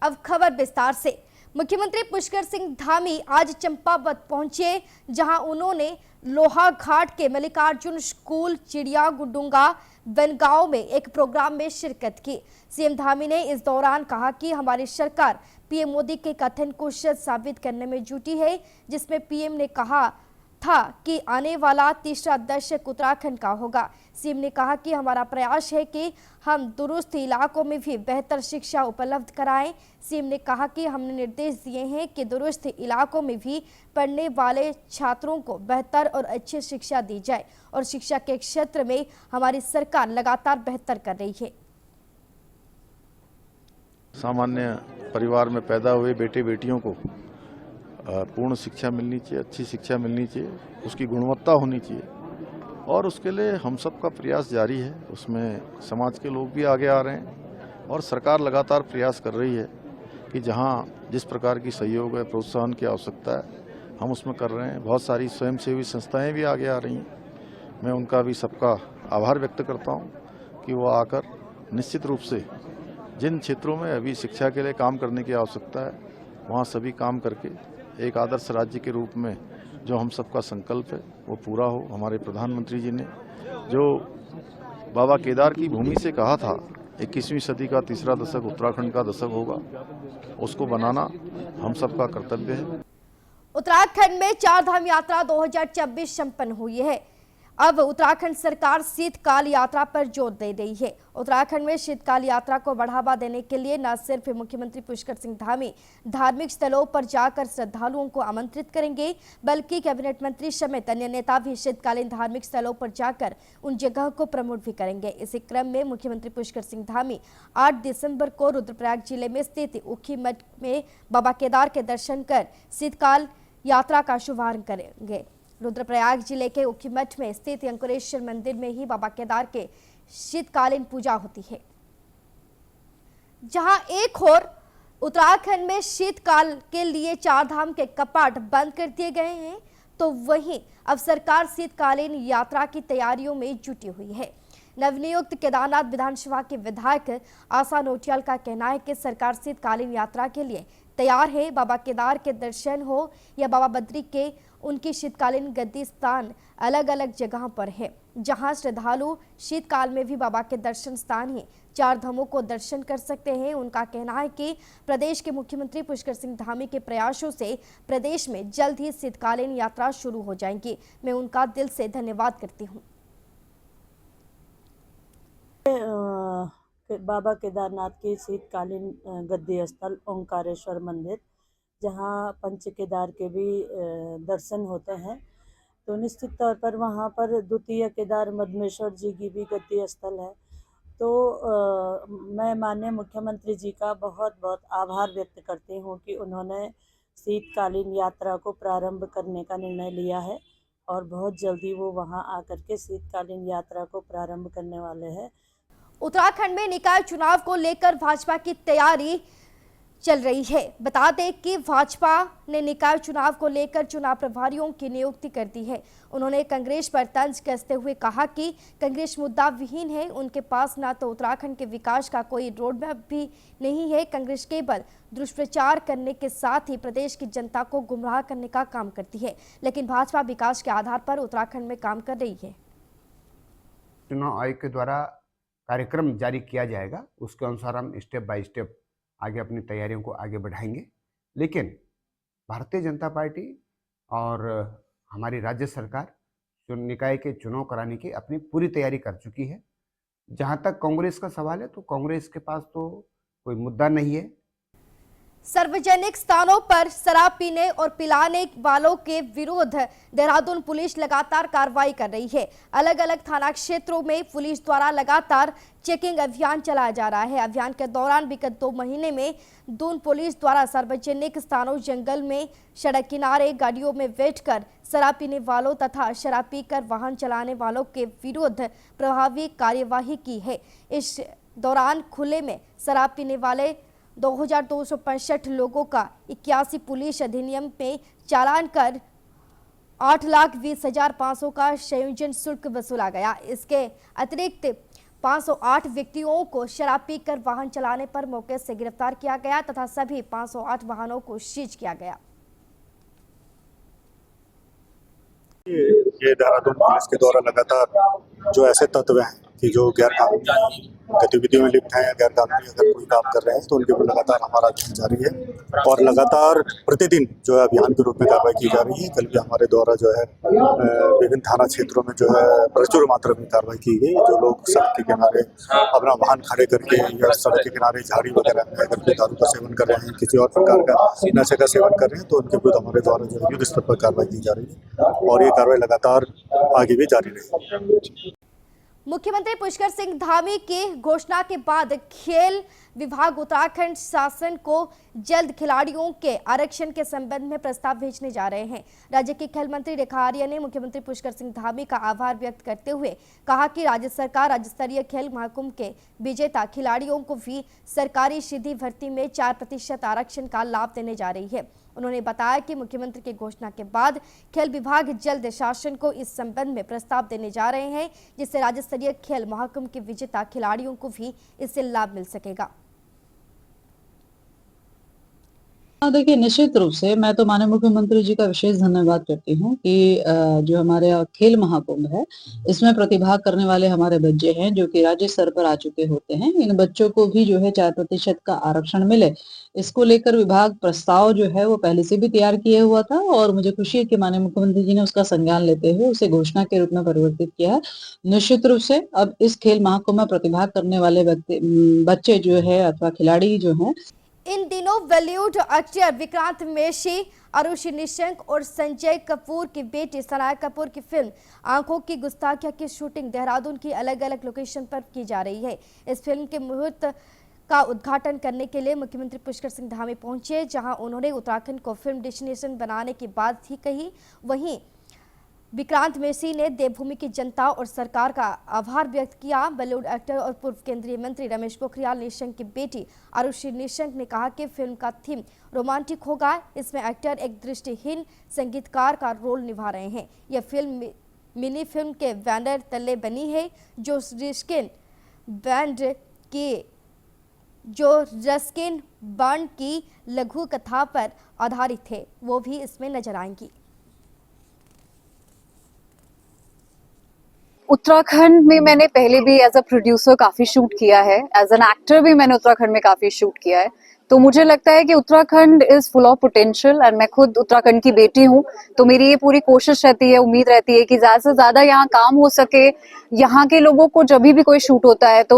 अब खबर विस्तार से। मुख्यमंत्री पुष्कर सिंह धामी आज चंपावत पहुंचे, जहां उन्होंने लोहा घाट के मल्लिकार्जुन स्कूल चिड़िया गुडुंगा बनगांव में एक प्रोग्राम में शिरकत की। सीएम धामी ने इस दौरान कहा कि हमारी सरकार पीएम मोदी के कथन को सच साबित करने में जुटी है, जिसमें पीएम ने कहा था कि आने वाला तीसरा दशक उत्तराखंड का होगा। सीएम ने कहा कि हमारा प्रयास है कि हम दूरस्थ इलाकों में भी बेहतर शिक्षा उपलब्ध कराएं। सीएम ने कहा कि हमने निर्देश दिए हैं कि दूरस्थ इलाकों में भी पढ़ने वाले छात्रों को बेहतर और अच्छी शिक्षा दी जाए और शिक्षा के क्षेत्र में हमारी सरकार लगातार बेहतर कर रही है। सामान्य परिवार में पैदा हुए बेटे बेटियों को पूर्ण शिक्षा मिलनी चाहिए, अच्छी शिक्षा मिलनी चाहिए, उसकी गुणवत्ता होनी चाहिए और उसके लिए हम सब का प्रयास जारी है। उसमें समाज के लोग भी आगे आ रहे हैं और सरकार लगातार प्रयास कर रही है कि जहां जिस प्रकार की सहयोग है, प्रोत्साहन की आवश्यकता है, हम उसमें कर रहे हैं। बहुत सारी स्वयंसेवी संस्थाएं भी आगे आ रही हैं। मैं उनका भी सबका आभार व्यक्त करता हूं कि वो आकर निश्चित रूप से जिन क्षेत्रों में अभी शिक्षा के लिए काम करने की आवश्यकता है, वहाँ सभी काम करके एक आदर्श राज्य के रूप में जो हम सबका संकल्प है वो पूरा हो। हमारे प्रधानमंत्री जी ने जो बाबा केदार की भूमि से कहा था 21वीं सदी का तीसरा दशक उत्तराखंड का दशक होगा, उसको बनाना हम सबका कर्तव्य है। उत्तराखंड में चारधाम यात्रा 2024 संपन्न हुई है। अब उत्तराखंड सरकार शीतकाल यात्रा पर जोर दे रही है। उत्तराखंड में शीतकाल यात्रा को बढ़ावा देने के लिए न सिर्फ मुख्यमंत्री पुष्कर सिंह धामी धार्मिक स्थलों पर जाकर श्रद्धालुओं को आमंत्रित करेंगे, बल्कि कैबिनेट मंत्री समेत अन्य नेता भी शीतकालीन धार्मिक स्थलों पर जाकर उन जगह को प्रमोट भी करेंगे। इसी क्रम में मुख्यमंत्री पुष्कर सिंह धामी 8 दिसंबर को रुद्रप्रयाग जिले में स्थित ऊखीमठ में बाबा केदार के दर्शन कर शीतकाल यात्रा का शुभारंभ करेंगे। रुद्रप्रयाग जिले के ऊखीमठ में स्थित अंकुरेश्वर मंदिर में ही बाबा केदार के शीतकालीन पूजा होती है। जहां एक ओर उत्तराखंड में शीतकाल के लिए चारधाम के कपाट बंद कर दिए गए हैं, तो वहीं अब सरकार शीतकालीन यात्रा की तैयारियों में जुटी हुई है। नवनियुक्त केदारनाथ विधानसभा के विधायक आशा नोटियाल का कहना है कि सरकार शीतकालीन यात्रा के लिए तैयार है। बाबा केदार के दर्शन हो या बाबा बद्री के, उनकी शीतकालीन गद्दी स्थान अलग अलग जगह पर है, जहां श्रद्धालु शीतकाल में भी बाबा के दर्शन स्थान ही चार धामों को दर्शन कर सकते हैं। उनका कहना है कि प्रदेश के मुख्यमंत्री पुष्कर सिंह धामी के प्रयासों से प्रदेश में जल्द ही शीतकालीन यात्रा शुरू हो जाएगी। मैं उनका दिल से धन्यवाद करती हूँ। बाबा केदारनाथ के शीतकालीन गद्दी स्थल ओंकारेश्वर मंदिर, जहाँ पंच केदार के भी दर्शन होते हैं, तो निश्चित तौर पर वहाँ पर द्वितीय केदार मदमेश्वर जी की भी गद्दी स्थल है। तो मैं माननीय मुख्यमंत्री जी का बहुत बहुत आभार व्यक्त करती हूँ कि उन्होंने शीतकालीन यात्रा को प्रारंभ करने का निर्णय लिया है और बहुत जल्दी वो वहाँ आकर के शीतकालीन यात्रा को प्रारंभ करने वाले हैं। उत्तराखंड में निकाय चुनाव को लेकर भाजपा की तैयारी चल रही है। बता दें कि भाजपा ने निकाय चुनाव को लेकर चुनाव प्रभारियों की नियुक्ति कर दी है। उन्होंने कांग्रेस पर तंज कसते हुए कहा कि कांग्रेस मुद्दा विहीन है, उनके पास ना तो उत्तराखंड के विकास का कोई रोड मैप भी नहीं है। कांग्रेस केवल दुष्प्रचार करने के साथ ही प्रदेश की जनता को गुमराह करने का काम करती है, लेकिन भाजपा विकास के आधार पर उत्तराखंड में काम कर रही है। चुनाव आयोग के द्वारा कार्यक्रम जारी किया जाएगा, उसके अनुसार हम स्टेप बाय स्टेप आगे अपनी तैयारियों को आगे बढ़ाएंगे। लेकिन भारतीय जनता पार्टी और हमारी राज्य सरकार निकाय के चुनाव कराने की अपनी पूरी तैयारी कर चुकी है। जहां तक कांग्रेस का सवाल है, तो कांग्रेस के पास तो कोई मुद्दा नहीं है। सार्वजनिक स्थानों पर शराब पीने और पिलाने वालों के विरुद्ध देहरादून पुलिस लगातार कार्रवाई कर रही है। अलग अलग थाना क्षेत्रों में पुलिस द्वारा लगातार चेकिंग अभियान चलाया जा रहा है। अभियान के दौरान विगत 2 महीने में दून पुलिस द्वारा सार्वजनिक स्थानों, जंगल में, सड़क किनारे, गाड़ियों में बैठकर शराब पीने वालों तथा शराब पीकर वाहन चलाने वालों के विरुद्ध प्रभावी कार्यवाही की है। इस दौरान खुले में शराब पीने वाले 2265 लोगों का 81 पुलिस अधिनियम में चालान कर 8,20,500 का संयोजन शुल्क वसूला गया। इसके अतिरिक्त 508 व्यक्तियों को शराब पीकर वाहन चलाने पर मौके से गिरफ्तार किया गया तथा सभी 508 वाहनों को सीज किया गया। ये देहरादून पुलिस के द्वारा लगातार जो ऐसे तत्व हैं कि जो गैर कानूनी गतिविधियों में लिप्त हैं या गैर कानूनी अगर कोई काम कर रहे हैं तो उनके ऊपर लगातार हमारा अभियान जारी है और लगातार प्रतिदिन जो है अभियान के रूप में कार्रवाई की जा रही है। कल भी हमारे द्वारा जो है विभिन्न थाना क्षेत्रों में जो है प्रचुर मात्रा में कार्रवाई की गई। जो लोग सड़क के किनारे अपना वाहन खड़े करके या सड़क के किनारे झाड़ी वगैरह में अगर कोई दारू का सेवन कर रहे हैं, किसी और प्रकार का नशे का सेवन कर रहे हैं तो उनके विरुद्ध हमारे द्वारा जो है युद्ध स्तर पर कार्रवाई की जा रही है और ये कार्रवाई लगातार आगे भी जारी रहेगी। मुख्यमंत्री पुष्कर सिंह धामी की घोषणा के बाद खेल विभाग उत्तराखंड शासन को जल्द खिलाड़ियों के आरक्षण के संबंध में प्रस्ताव भेजने जा रहे हैं। राज्य के खेल मंत्री रेखा आर्या ने मुख्यमंत्री पुष्कर सिंह धामी का आभार व्यक्त करते हुए कहा कि राज्य सरकार राज्य स्तरीय खेल महाकुंभ के विजेता खिलाड़ियों को भी सरकारी सीधी भर्ती में 4% आरक्षण का लाभ देने जा रही है। उन्होंने बताया कि मुख्यमंत्री की घोषणा के बाद खेल विभाग जल्द शासन को इस संबंध में प्रस्ताव देने जा रहे हैं, जिससे राज्य स्तरीय खेल महाकुंभ के विजेता खिलाड़ियों को भी इससे लाभ मिल सकेगा। देखिए, निश्चित रूप से मैं तो माननीय मुख्यमंत्री जी का विशेष धन्यवाद करती हूँ कि जो हमारे खेल महाकुंभ है इसमें प्रतिभाग करने वाले हमारे बच्चे हैं जो कि राज्य स्तर पर आ चुके होते हैं। इन बच्चों को भी जो है 4% का आरक्षण मिले, इसको लेकर विभाग प्रस्ताव जो है वो पहले से भी तैयार किया हुआ था और मुझे खुशी है कि माननीय मुख्यमंत्री जी ने उसका संज्ञान लेते हुए उसे घोषणा के रूप में परिवर्तित किया है। निश्चित रूप से अब इस खेल महाकुंभ में प्रतिभाग करने वाले बच्चे जो है अथवा खिलाड़ी जो है, इन दिनों बॉलीवुड एक्टर विक्रांत मैसी, आरुषि निशंक और संजय कपूर की बेटी सनाया कपूर की फिल्म आंखों की गुस्ताखियां की शूटिंग देहरादून की अलग अलग लोकेशन पर की जा रही है। इस फिल्म के मुहूर्त का उद्घाटन करने के लिए मुख्यमंत्री पुष्कर सिंह धामी पहुंचे, जहां उन्होंने उत्तराखंड को फिल्म डेस्टिनेशन बनाने की बात ही कही। वहीं विक्रांत मैसी ने देवभूमि की जनता और सरकार का आभार व्यक्त किया। बॉलीवुड एक्टर और पूर्व केंद्रीय मंत्री रमेश पोखरियाल निशंक की बेटी आरुषि निशंक ने कहा कि फिल्म का थीम रोमांटिक होगा। इसमें एक्टर एक दृष्टिहीन संगीतकार का रोल निभा रहे हैं। यह फिल्म मिनी फिल्म के बैनर तले बनी है जो रस्किन बॉन्ड की लघु कथा पर आधारित है, वो भी इसमें नजर आएंगी। उत्तराखंड में मैंने पहले भी एज अ प्रोड्यूसर काफी शूट किया है, एज एन एक्टर भी मैंने उत्तराखंड में काफी शूट किया है। तो मुझे लगता है कि Uttarakhand is full of potential और मैं खुद उत्तराखंड की बेटी हूँ, तो मेरी ये पूरी कोशिश रहती है, उम्मीद रहती है कि ज्यादा से ज्यादा यहाँ काम हो सके। यहाँ के लोगों को जब भी कोई शूट होता है तो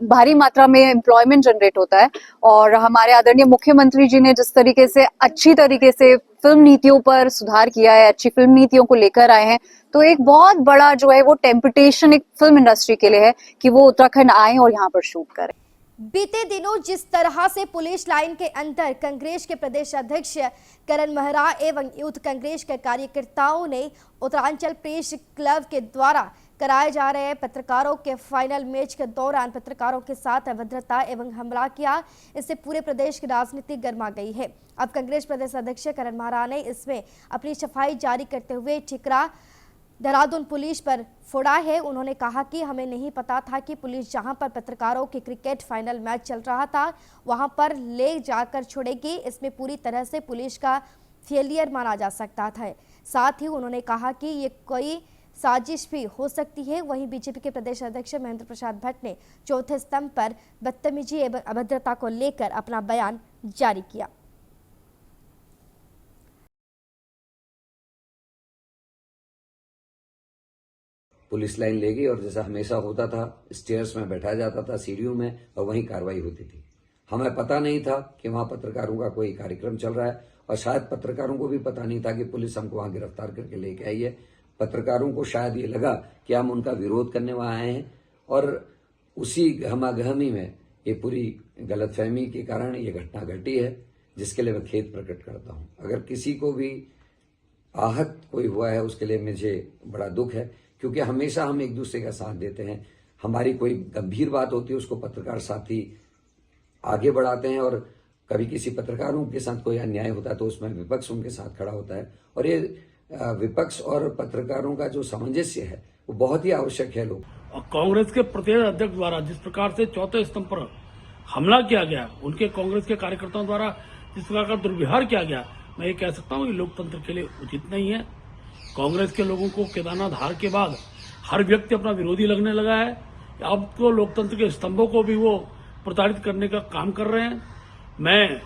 भारी मात्रा में एम्प्लॉयमेंट जनरेट होता है और हमारे आदरणीय मुख्यमंत्री जी ने जिस तरीके से अच्छी तरीके से फिल्म नीतियों पर सुधार किया है, अच्छी फिल्म नीतियों को लेकर आए हैं, तो एक बहुत बड़ा जो है वो टेम्पटेशन एक फिल्म इंडस्ट्री के लिए है कि वो उत्तराखंड आए और यहाँ पर शूट करें। बीते दिनों जिस तरह से पुलिस लाइन के अंदर कांग्रेस के प्रदेश अध्यक्ष करण मेहरा एवं यूथ कांग्रेस के कार्यकर्ताओं ने उत्तरांचल प्रेस क्लब के द्वारा कराए जा रहे पत्रकारों के फाइनल मैच के दौरान पत्रकारों के साथ अभद्रता एवं हमला किया, इससे पूरे प्रदेश की राजनीति गर्मा गई है। अब कांग्रेस प्रदेश अध्यक्ष करण मेहरा ने इसमें अपनी सफाई जारी करते हुए ठिकरा देहरादून पुलिस पर फोड़ा है। उन्होंने कहा कि हमें नहीं पता था कि पुलिस जहां पर पत्रकारों के क्रिकेट फाइनल मैच चल रहा था वहां पर ले जाकर छोड़ेगी, इसमें पूरी तरह से पुलिस का फेलियर माना जा सकता था। साथ ही उन्होंने कहा कि ये कोई साजिश भी हो सकती है। वहीं बीजेपी के प्रदेश अध्यक्ष महेंद्र प्रसाद भट्ट ने चौथे स्तंभ पर बदतमीजी एवं अभद्रता को लेकर अपना बयान जारी किया। पुलिस लाइन ले गई और जैसा हमेशा होता था स्टेयर्स में बैठाया जाता था, सीढ़ियों में, और वहीं कार्रवाई होती थी। हमें पता नहीं था कि वहां पत्रकारों का कोई कार्यक्रम चल रहा है और शायद पत्रकारों को भी पता नहीं था कि पुलिस हमको वहां गिरफ्तार करके लेके आई है। पत्रकारों को शायद ये लगा कि हम उनका विरोध करने वहां आए हैं और उसी गहमागहमी में ये पूरी गलतफहमी के कारण ये घटना घटी है, जिसके लिए मैं खेद प्रकट करता हूं। अगर किसी को भी आहत कोई हुआ है उसके लिए मुझे बड़ा दुख है, क्योंकि हमेशा हम एक दूसरे का साथ देते हैं। हमारी कोई गंभीर बात होती है उसको पत्रकार साथी आगे बढ़ाते हैं और कभी किसी पत्रकारों के साथ कोई अन्याय होता है तो उसमें विपक्ष उनके साथ खड़ा होता है। और ये विपक्ष और पत्रकारों का जो सामंजस्य है वो बहुत ही आवश्यक है। लोग और कांग्रेस के प्रदेश अध्यक्ष द्वारा जिस प्रकार से चौथे स्तंभ पर हमला किया गया, उनके कांग्रेस के कार्यकर्ताओं द्वारा जिस प्रकार का दुर्व्यवहार किया गया, मैं ये कह सकता हूँ कि लोकतंत्र के लिए उचित नहीं है। कांग्रेस के लोगों को केदारनाथ हार के बाद हर व्यक्ति अपना विरोधी लगने लगा है। अब तो लोकतंत्र के स्तंभों को भी वो प्रताड़ित करने का काम कर रहे हैं। मैं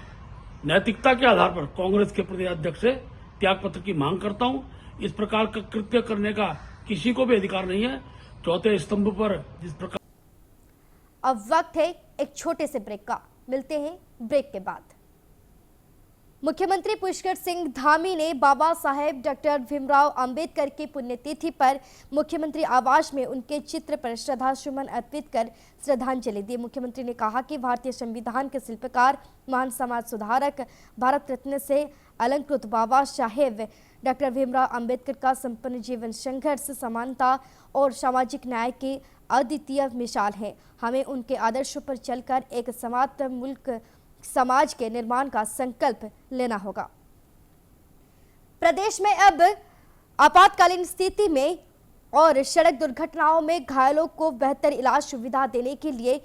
नैतिकता के आधार पर कांग्रेस के प्रदेश अध्यक्ष से त्यागपत्र की मांग करता हूं। इस प्रकार का कृत्य करने का किसी को भी अधिकार नहीं है। चौथे स्तंभ पर जिस प्रकार। अब वक्त है एक छोटे से ब्रेक का, मिलते हैं ब्रेक के बाद। मुख्यमंत्री पुष्कर सिंह धामी ने बाबा साहेब डॉक्टर भीमराव अंबेडकर की पुण्यतिथि पर मुख्यमंत्री आवास में उनके चित्र पर श्रद्धासुमन अर्पित कर श्रद्धांजलि दी। मुख्यमंत्री ने कहा कि भारतीय संविधान के शिल्पकार, महान समाज सुधारक, भारत रत्न से अलंकृत बाबा साहेब डॉक्टर भीमराव अंबेडकर का संपन्न जीवन संघर्ष, समानता और सामाजिक न्याय की अद्वितीय मिसाल है। हमें उनके आदर्शों पर चलकर एक समाज मुल्क समाज के निर्माण का संकल्प लेना होगा। प्रदेश में अब आपातकालीन स्थिति में और सड़क दुर्घटनाओं में घायलों को बेहतर इलाज सुविधा देने के लिए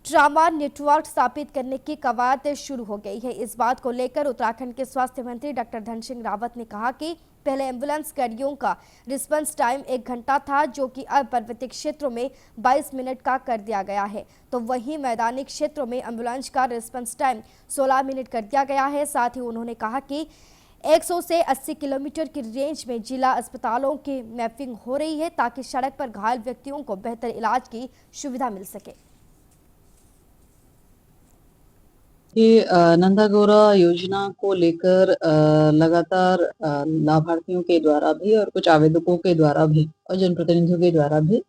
ट्रामा नेटवर्क स्थापित करने की कवायद शुरू हो गई है। इस बात को लेकर उत्तराखंड के स्वास्थ्य मंत्री डॉक्टर धन सिंह रावत ने कहा कि पहले एम्बुलेंस गाड़ियों का रिस्पांस टाइम 1 घंटा था, जो कि अब पर्वतीय क्षेत्रों में 22 मिनट का कर दिया गया है, तो वहीं मैदानी क्षेत्रों में एम्बुलेंस का रिस्पांस टाइम 16 मिनट कर दिया गया है। साथ ही उन्होंने कहा कि 100 से 80 किलोमीटर की रेंज में जिला अस्पतालों की मैपिंग हो रही है, ताकि सड़क पर घायल व्यक्तियों को बेहतर इलाज की सुविधा मिल सके। ये नंदागौरा योजना को लेकर लगातार लाभार्थियों के द्वारा भी और कुछ आवेदकों के द्वारा भी और जनप्रतिनिधियों के द्वारा भी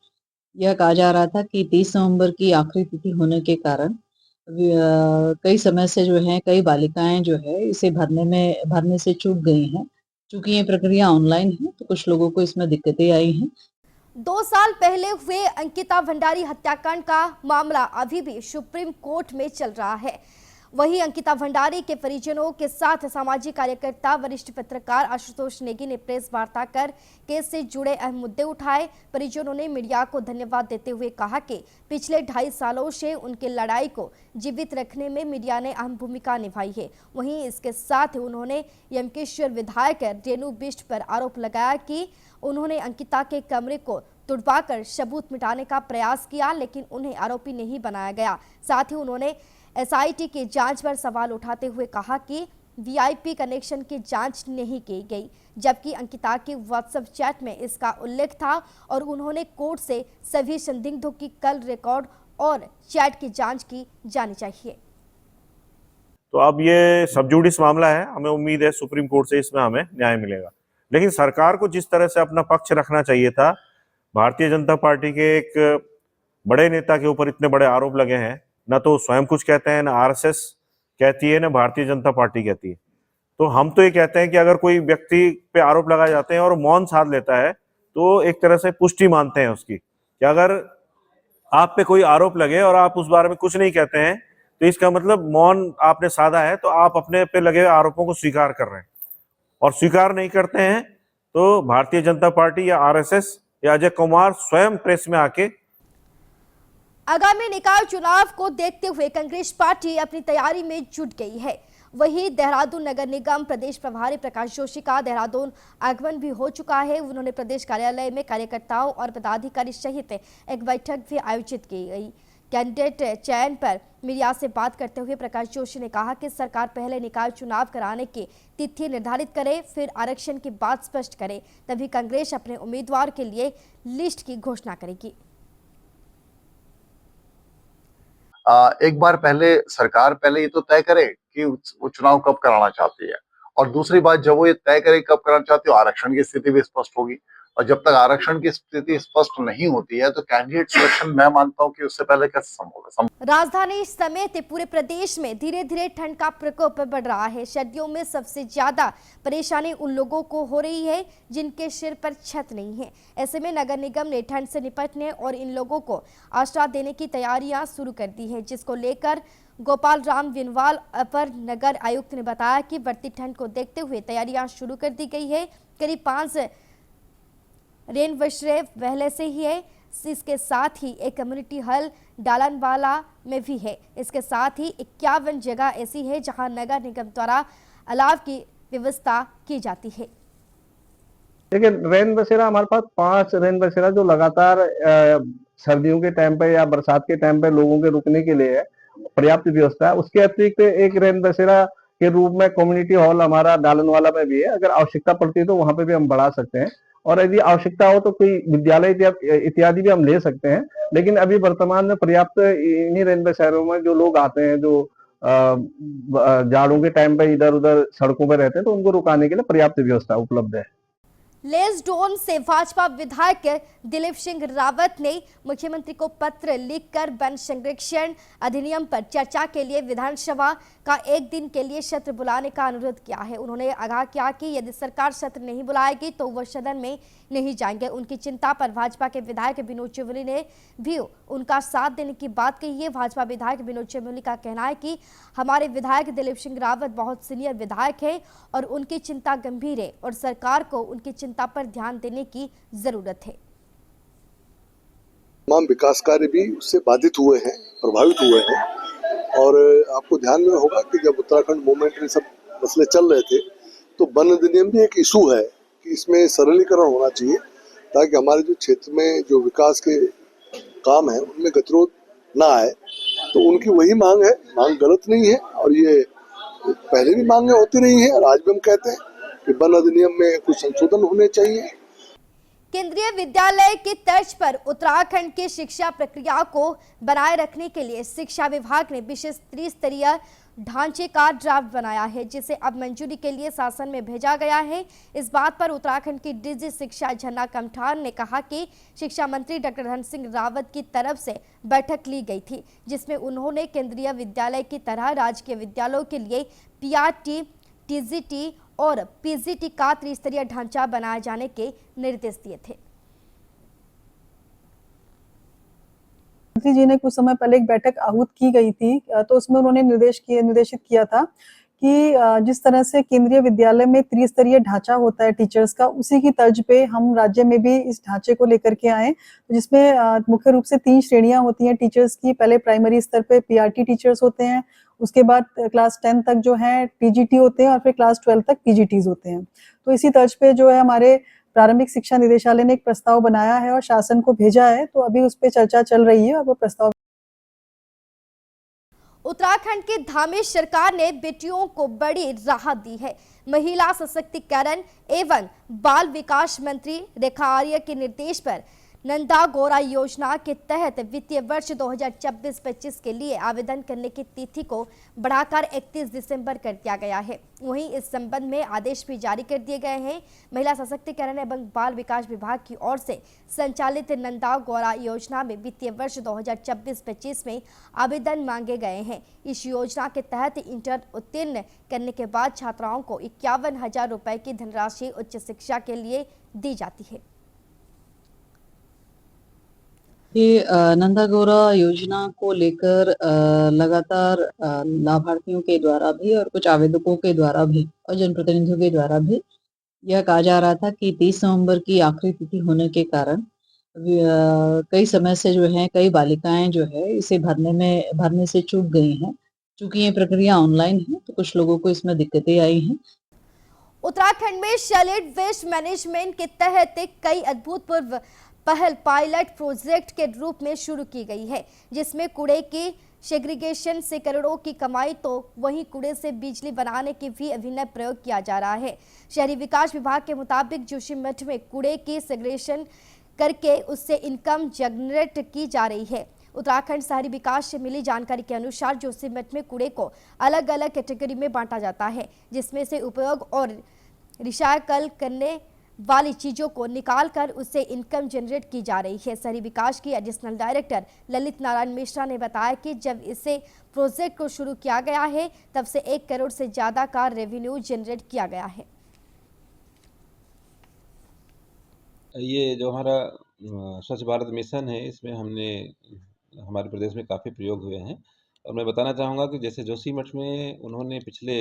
यह कहा जा रहा था कि 30 नवंबर की आखिरी तिथि होने के कारण कई समय से जो है कई बालिकाएं जो है इसे भरने से चूक गई हैं। चूंकि ये प्रक्रिया ऑनलाइन है तो कुछ लोगों को इसमें दिक्कतें आई हैं। 2 साल पहले हुए अंकिता भंडारी हत्याकांड का मामला अभी भी सुप्रीम कोर्ट में चल रहा है। वहीं अंकिता भंडारी के परिजनों के साथ सामाजिक कार्यकर्ता वरिष्ठ पत्रकार आशुतोष नेगी ने प्रेस वार्ता कर केस से जुड़े अहम मुद्दे उठाए। परिजनों ने मीडिया को धन्यवाद देते हुए कहा कि पिछले 2.5 सालों से उनके लड़ाई को जीवित रखने में मीडिया ने अहम भूमिका निभाई है। वहीं इसके साथ ही उन्होंने यमकेश्वर विधायक रेणु बिष्ट पर आरोप लगाया कि उन्होंने अंकिता के कमरे को तुड़वाकर सबूत मिटाने का प्रयास किया, लेकिन उन्हें आरोपी नहीं बनाया गया। साथ ही उन्होंने एसआईटी की जांच पर सवाल उठाते हुए कहा कि वीआईपी कनेक्शन की जांच नहीं की गई, जबकि अंकिता की व्हाट्सएप चैट में इसका उल्लेख था और उन्होंने कोर्ट से सभी संदिग्धों की कल रिकॉर्ड और चैट की जांच की जानी चाहिए। तो अब ये सब जुडिस मामला है, हमें उम्मीद है सुप्रीम कोर्ट से इसमें हमें न्याय मिलेगा। लेकिन सरकार को जिस तरह से अपना पक्ष रखना चाहिए था, भारतीय जनता पार्टी के एक बड़े नेता के ऊपर इतने बड़े आरोप लगे हैं, ना तो स्वयं कुछ कहते हैं, ना आरएसएस कहती है, ना भारतीय जनता पार्टी कहती है। तो हम तो ये कहते हैं कि अगर कोई व्यक्ति पे आरोप लगाए जाते हैं और मौन साध लेता है तो एक तरह से पुष्टि मानते हैं उसकी, कि अगर आप पे कोई आरोप लगे और आप उस बारे में कुछ नहीं कहते हैं तो इसका मतलब मौन आपने साधा है, तो आप अपने पे लगे आरोपों को स्वीकार कर रहे हैं। और स्वीकार नहीं करते हैं तो भारतीय जनता पार्टी या आरएसएस या अजय कुमार स्वयं प्रेस में आके। आगामी निकाय चुनाव को देखते हुए कांग्रेस पार्टी अपनी तैयारी में जुट गई है। वहीं देहरादून नगर निगम प्रदेश प्रभारी प्रकाश जोशी का देहरादून आगमन भी हो चुका है। उन्होंने प्रदेश कार्यालय में कार्यकर्ताओं और पदाधिकारी सहित एक बैठक भी आयोजित की गई। कैंडिडेट चयन पर मीडिया से बात करते हुए प्रकाश जोशी ने कहा कि सरकार पहले निकाय चुनाव कराने की तिथि निर्धारित करे, फिर आरक्षण की बात स्पष्ट करे, तभी कांग्रेस अपने उम्मीदवार के लिए लिस्ट की घोषणा करेगी। एक बार पहले सरकार पहले ये तो तय करे कि वो चुनाव कब कराना चाहती है, और दूसरी बात जब वो ये तय करे कब कराना चाहती है, आरक्षण की स्थिति भी स्पष्ट होगी। और जब तक आरक्षण की स्थिति स्पष्ट नहीं होती है तो कैंडिडेट सिलेक्शन मैं मानता हूं कि उससे पहले कैसे संभव है। राजधानी समेत पूरे प्रदेश में धीरे धीरे ठंड का प्रकोप बढ़ रहा है। सर्दियों में सबसे ज्यादा परेशानी उन लोगों को हो रही है जिनके सिर पर छत नहीं है। ऐसे में नगर निगम ने ठंड से निपटने और इन लोगों को आश्रय देने की तैयारियां शुरू कर दी है, जिसको लेकर गोपाल राम विनवाल अपर नगर आयुक्त ने बताया कि बढ़ती ठंड को देखते हुए तैयारियां शुरू कर दी गई है। करीब 5 रेन बसेरे पहले से ही है। इसके साथ ही एक कम्युनिटी हॉल डालनवाला में भी है। इसके साथ ही 51 जगह ऐसी है जहां नगर निगम द्वारा अलाव की व्यवस्था की जाती है। देखिए, रेन बसेरा हमारे पास 5 रेन बसेरा जो लगातार सर्दियों के टाइम पे या बरसात के टाइम पे लोगों के रुकने के लिए है, पर्याप्त व्यवस्था है। उसके अतिरिक्त एक रेन बसेरा के रूप में कम्युनिटी हॉल हमारा डालनवाला में भी है। अगर आवश्यकता पड़ती है तो वहां पे भी हम बढ़ा सकते हैं, और यदि आवश्यकता हो तो कोई विद्यालय इत्यादि भी हम ले सकते हैं। लेकिन अभी वर्तमान में पर्याप्त इन्हीं रेन बसेरों में जो लोग आते हैं, जो जाड़ों के टाइम पे इधर उधर सड़कों पर रहते हैं, तो उनको रुकाने के लिए पर्याप्त व्यवस्था उपलब्ध है। लेसडोन से भाजपा विधायक दिलीप सिंह रावत ने मुख्यमंत्री को पत्र लिखकर वन संरक्षण अधिनियम पर चर्चा के लिए विधानसभा का एक दिन के लिए सत्र बुलाने का अनुरोध किया है। उन्होंने आगाह किया कि यदि सरकार सत्र नहीं बुलाएगी तो वह सदन में नहीं जाएंगे। उनकी चिंता पर भाजपा के विधायक विनोद चौधरी ने भी उनका साथ देने की बात कही है। भाजपा विधायक विनोद चौधरी का कहना है कि हमारे विधायक दिलीप सिंह रावत बहुत सीनियर विधायक है और उनकी चिंता गंभीर है और सरकार को उनकी चिंता पर ध्यान देने की जरूरत है। तमाम विकास कार्य भी उससे बाधित हुए हैं, प्रभावित हुए हैं। और आपको ध्यान में होगा कि जब उत्तराखंड मूवमेंट में सब मसले चल रहे थे तो वन अधिनियम भी एक इशू है कि इसमें सरलीकरण होना चाहिए ताकि हमारे जो क्षेत्र में जो विकास के काम है उनमें गतिरोध ना आए। तो उनकी वही मांग है, मांग गलत नहीं है और ये पहले भी मांगे होती रही है और आज भी हम कहते हैं कि वन अधिनियम में कुछ संशोधन होने चाहिए। केंद्रीय विद्यालय की तर्ज पर उत्तराखंड की शिक्षा प्रक्रिया को बनाए रखने के लिए शिक्षा विभाग ने विशेष त्रिस्तरीय ढांचे का ड्राफ्ट बनाया है, जिसे अब मंजूरी के लिए शासन में भेजा गया है। इस बात पर उत्तराखंड की डीजी शिक्षा झरना कमठार ने कहा कि शिक्षा मंत्री डॉक्टर धन सिंह रावत की तरफ से बैठक ली गई थी, जिसमें उन्होंने केंद्रीय विद्यालय की तरह राजकीय विद्यालयों के लिए पीआरटी, टीजीटी और पीजीटी का त्रिस्तरीय ढांचा बनाए जाने के निर्देश दिए थे। मंत्री जी ने कुछ समय पहले एक बैठक आहूत की गई थी, तो उसमें उन्होंने निर्देशित किया था कि जिस तरह से केंद्रीय विद्यालय में त्रिस्तरीय ढांचा होता है टीचर्स का, उसी की तर्ज पे हम राज्य में भी इस ढांचे को लेकर के आए, जिसमें मुख्य रूप से 3 श्रेणियां होती हैं टीचर्स की। पहले प्राइमरी स्तर पे पीआरटी टीचर्स होते हैं, उसके बाद क्लास 10 तक जो है टीजीटी होते हैं और फिर क्लास 12 तक पीजीटीज होते हैं। तो इसी तर्ज पे जो है हमारे प्रारंभिक शिक्षा निदेशालय ने एक प्रस्ताव बनाया है और शासन को भेजा है, तो अभी उस पर चर्चा चल रही है और वो प्रस्ताव। उत्तराखंड की धामी सरकार ने बेटियों को बड़ी राहत दी है। महिला सशक्तिकरण एवं बाल विकास मंत्री रेखा आर्य के निर्देश पर नंदा गौरा योजना के तहत वित्तीय वर्ष 2024-25 के लिए आवेदन करने की तिथि को बढ़ाकर 31 दिसंबर कर दिया गया है। वहीं इस संबंध में आदेश भी जारी कर दिए गए हैं। महिला सशक्तिकरण एवं बाल विकास विभाग की ओर से संचालित नंदा गौरा योजना में वित्तीय वर्ष 2024-25 में आवेदन मांगे गए हैं। इस योजना के तहत इंटर उत्तीर्ण करने के बाद छात्राओं को 51,000 रुपए की धनराशि उच्च शिक्षा के लिए दी जाती है। ये नंदा गौरा योजना को लेकर लगातार लाभार्थियों के द्वारा भी और कुछ आवेदकों के द्वारा भी और जनप्रतिनिधियों के द्वारा भी यह कहा जा रहा था कि 30 नवंबर की आखिरी तिथि होने के कारण कई समय से जो है कई बालिकाएं जो है इसे भरने से चूक गई हैं। चूंकि ये प्रक्रिया ऑनलाइन है तो कुछ लोगों को इसमें दिक्कतें आई हैं। उत्तराखंड में सॉलिड वेस्ट मैनेजमेंट के तहत कई अभूतपूर्व पहल पायलट प्रोजेक्ट के रूप में शुरू की गई है, जिसमें कूड़े की सेग्रीगेशन से करोड़ों की कमाई तो वहीं कूड़े से बिजली बनाने की भी अभिनव प्रयोग किया जा रहा है। शहरी विकास विभाग के मुताबिक जोशीमठ में कूड़े की सेग्रीगेशन करके उससे इनकम जनरेट की जा रही है। उत्तराखंड शहरी विकास से मिली जानकारी के अनुसार जोशीमठ में कूड़े को अलग अलग कैटेगरी में बांटा जाता है, जिसमें से उपयोग और रिसाइकल करने वाली चीजों को निकालकर उससे इनकम जनरेट की जा रही है। शहरी विकास की एडिशनल डायरेक्टर ललित नारायण मिश्रा ने बताया कि जब इसे प्रोजेक्ट को शुरू किया गया है तब से 1 करोड़ से ज्यादा का रेवेन्यू जनरेट किया गया है। ये जो हमारा स्वच्छ भारत मिशन है, इसमें हमने हमारे प्रदेश में काफ़ी प्रयोग हुए हैं और मैं बताना चाहूँगा कि जैसे जोशीमठ में उन्होंने पिछले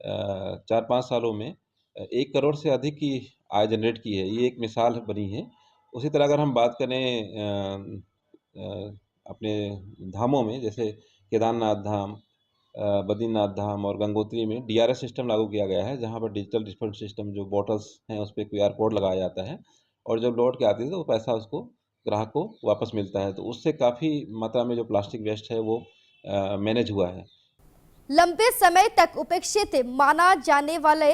4-5 सालों में 1 करोड़ से अधिक की आय जनरेट की है, ये एक मिसाल बनी है। उसी तरह अगर हम बात करें अपने धामों में, जैसे केदारनाथ धाम, बद्रीनाथ धाम और गंगोत्री में डीआरएस सिस्टम लागू किया गया है, जहाँ पर डिजिटल रिफंड सिस्टम, जो बॉटल्स हैं उस पे क्यूआर कोड लगाया जाता है और जब लौट के आती है तो वो पैसा उसको ग्राहक को वापस मिलता है। तो उससे काफ़ी मात्रा में जो प्लास्टिक वेस्ट है वो मैनेज हुआ है। लंबे समय तक उपेक्षित माना जाने वाले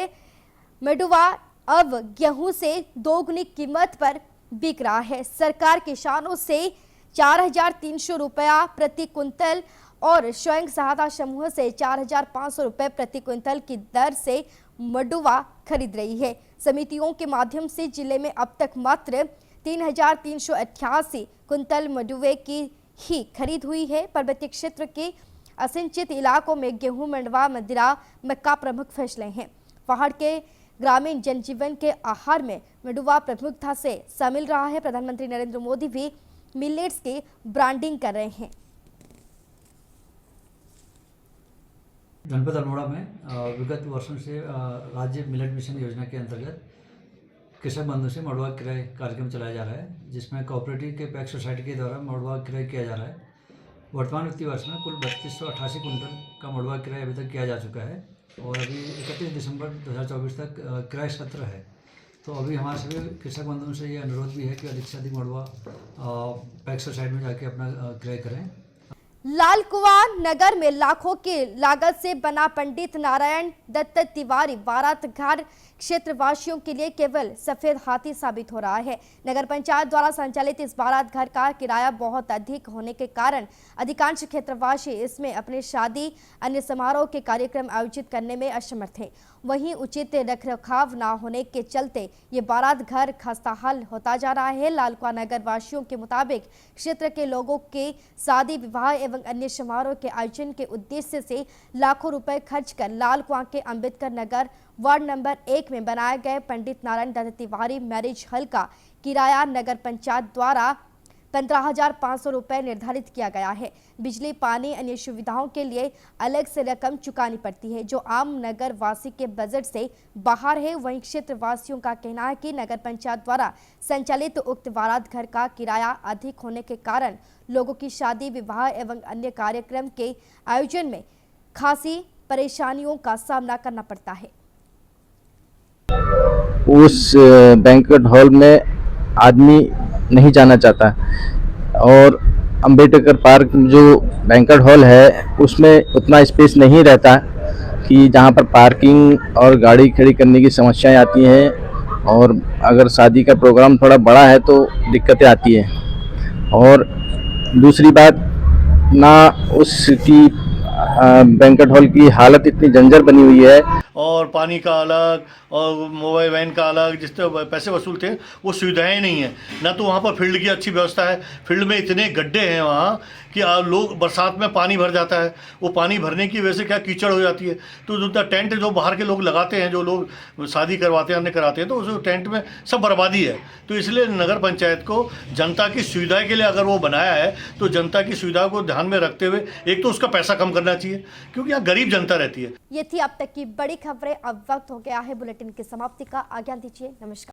मेडुवा अब गेहूं से दोगुनी कीमत पर बिक रहा है। सरकार किसानों से 4,300 रुपया प्रति क्विंटल और स्वयं सहायता समूह से 4,500 रुपये प्रति क्विंटल की दर से मडुवा खरीद रही है। समितियों के माध्यम से जिले में अब तक मात्र 3,388 क्विंटल मडुवे की ही खरीद हुई है। पर्वतीय क्षेत्र के असिंचित इलाकों में गेहूं, मंडवा, मदिरा, मक्का प्रमुख फसलें हैं। पहाड़ के ग्रामीण जनजीवन के आहार में मडुवा प्रमुखता से शामिल रहा है। प्रधानमंत्री नरेंद्र मोदी भी मिलेट्स की ब्रांडिंग कर रहे हैं। जनपद अल्मोड़ा में विगत वर्षों से राज्य मिलेट मिशन योजना के अंतर्गत कृषक बंधु से मड़ुआ क्रय कार्यक्रम चलाया जा रहा है, जिसमें कोऑपरेटिव के पैक्स सोसाइटी के द्वारा मड़ुआ क्रय किया जा रहा है। वर्तमान वित्तीय वर्ष में कुल 3288 कुंटल का मड़ुआ क्रय अभी तक किया जा चुका है और अभी 31 दिसंबर 2024 तक क्रय सत्र है। तो अभी हमारे सभी कृषक बंधुओं से ये अनुरोध भी है कि अधिक से अधिक मड़ुआ पैक्स सोसाइटी में जाके अपना क्रय करें। लाल कुआं नगर में लाखों की लागत से बना पंडित नारायण दत्त तिवारी बारात घाट क्षेत्र वासियों के लिए केवल सफेद हाथी साबित हो रहा है। नगर पंचायत द्वारा संचालित इस बारात घर का किराया बहुत अधिक होने के कारण अधिकांश क्षेत्रवासी इसमें अपने शादी, अन्य समारोह के कार्यक्रम आयोजित करने में असमर्थ हैं। वहीं उचित रखरखाव न होने के चलते ये बारात घर खस्ताहाल होता जा रहा है। लाल कुआं नगर वासियों के मुताबिक क्षेत्र के लोगों के शादी, विवाह एवं अन्य समारोह के आयोजन के उद्देश्य से लाखों रुपए खर्च कर लाल कुआं के अंबेडकर नगर वार्ड नंबर 1 में बनाए गए पंडित नारायण दत्त तिवारी मैरिज हॉल का किराया नगर पंचायत द्वारा 15,500 रुपये निर्धारित किया गया है। बिजली, पानी, अन्य सुविधाओं के लिए अलग से रकम चुकानी पड़ती है, जो आम नगर वासी के बजट से बाहर है। वहीं क्षेत्र वासियों का कहना है कि नगर पंचायत द्वारा संचालित उक्त बारात घर का किराया अधिक होने के कारण लोगों की शादी, विवाह एवं अन्य कार्यक्रम के आयोजन में खासी परेशानियों का सामना करना पड़ता है। उस बैंक्वेट हॉल में आदमी नहीं जाना चाहता और अंबेडकर पार्क जो बैंक्वेट हॉल है उसमें उतना स्पेस नहीं रहता कि जहां पर पार्किंग और गाड़ी खड़ी करने की समस्याएं आती हैं और अगर शादी का प्रोग्राम थोड़ा बड़ा है तो दिक्कतें आती हैं। और दूसरी बात, ना उसकी बैंक्वेट हॉल की हालत इतनी जंजर बनी हुई है और पानी का अलग और मोबाइल वैन का अलग, जिससे पैसे वसूलते हैं वो सुविधाएं नहीं है। ना तो वहाँ पर फील्ड की अच्छी व्यवस्था है, फील्ड में इतने गड्ढे हैं वहाँ कि लोग बरसात में पानी भर जाता है, वो पानी भरने की वजह से क्या कीचड़ हो जाती है। तो जो टेंट जो बाहर के लोग लगाते हैं, जो लोग शादी करवाते हैं, अन्य कराते हैं, तो उस टेंट में सब बर्बादी है। तो इसलिए नगर पंचायत को जनता की सुविधा के लिए अगर वो बनाया है तो जनता की सुविधा को ध्यान में रखते हुए एक तो उसका पैसा कम करना चाहिए, क्योंकि यहाँ गरीब जनता रहती है। ये थी अब तक की बड़ी खबरें। अब वक्त हो गया है बुलेटिन की समाप्ति का। आज्ञा दीजिए। नमस्कार।